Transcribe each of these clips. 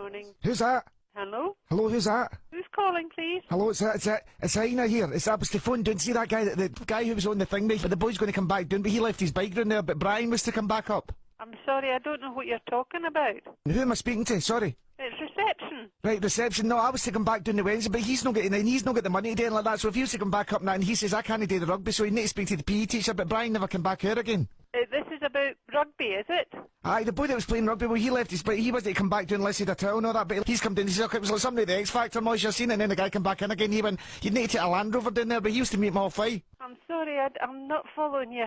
Morning. Who's that? Hello? Hello, who's that? Who's calling, please? Hello, it's Aina here. It's that was the phone down. See that guy, the guy who was on the thing, mate? But the boy's going to come back down, but he left his bike down there, but Brian was to come back up. I'm sorry, I don't know what you're talking about. Who am I speaking to? Sorry. It's reception. Right, reception. No, I was to come back down the Wednesday, but he's not getting in. He's not got the money to do anything like that. So if he was to come back up now and he says, I can't do the rugby, so he needs to speak to the PE teacher, but Brian never came back here again. This is about rugby, is it? Aye, the boy that was playing rugby, well, he left his bike. He wasn't to come back down unless he'd a towel and all that, but he's come down. He said, okay, it was like somebody at the X Factor, Mosh, you've seen it, and then the guy come back in again. He went, you'd need to take a Land Rover down there, but he used to meet him all fine. I'm sorry, I'm not following you.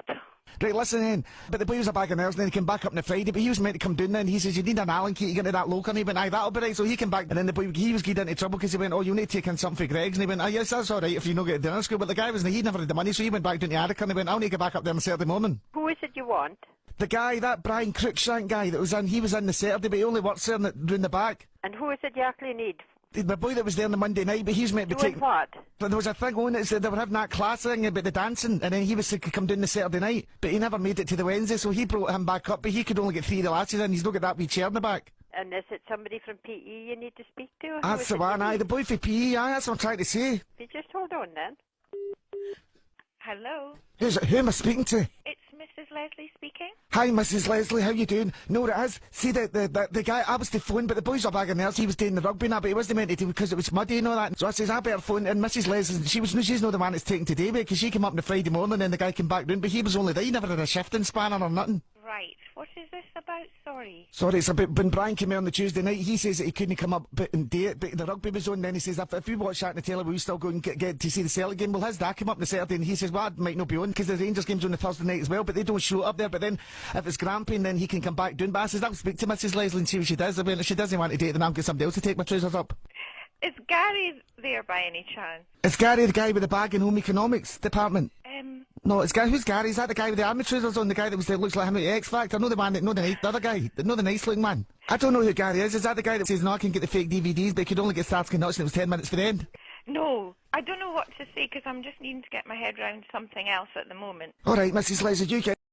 Right, listen then. But the boy was a bag of nerves, and then he came back up on the Friday, but he was meant to come down there, and he says, you need an Allen key to get into that local, and he went, aye, that'll be right. So he came back, and then the boy, he was getting into trouble, because he went, oh, you need to take in something for Greg's, and he went, ah, yes, that's alright if you don't get to dinner school, but the guy he never had the money, so he went back down to Attica, and he went, I'll need to get back up there on Saturday morning. Who is it you want? The guy, that Brian Cruikshank guy that was in, he was in the Saturday, but he only works there round the back. And who is it you actually need? The boy that was there on the Monday night, but he's meant to be taking... what? But there was a thing on it, they were having that class thing about the dancing, and then he was to come down the Saturday night, but he never made it to the Wednesday, so he brought him back up, but he could only get 3 of the lasses in, he's not got that wee chair in the back. And is it somebody from PE you need to speak to? That's the one, aye, the boy for PE, aye, that's what I'm trying to say. You just hold on then. Hello? Who am I speaking to? It's Mrs. Leslie speaking. Hi, Mrs. Leslie, how you doing? No, it is. See, the guy, I was to phone, but the boy's a bag of nerves. He was doing the rugby now, but he wasn't meant to do because it was muddy and all that. So I says, I better phone, and Mrs. Leslie, she's not the one that's taking today, because she came up on the Friday morning, and the guy came back down, but he was only there. He never had a shifting spanner or nothing. Right. What is this about? Sorry. Sorry, it's about when Brian came here on the Tuesday night, he says that he couldn't come up and do it, but the rugby was on, then he says, if we watch that on the telly, will we still go and get to see the Celtic game? Well, his dad came up on the Saturday, and he says, well, I might not be on, because the Rangers game's on the Thursday night as well, but they don't show up there, but then, if it's Grampy, then he can come back down. But I says, I'll speak to Mrs. Leslie and see what she does. I mean, if she doesn't want to do it, then I'll get somebody else to take my trousers up. Is Gary there by any chance? It's Gary, the guy with the bag in home economics department. No, it's Gary. Who's Gary? Is that the guy with the army trousers on? The guy that looks like him at the X Factor? No, the man, the other guy. No, the nice looking man. I don't know who Gary is. Is that the guy that says, no, I can get the fake DVDs, but he could only get Starsky Nuts and it was 10 minutes for the end? No, I don't know what to say because I'm just needing to get my head round something else at the moment. Alright, Mrs. Leslie, you can...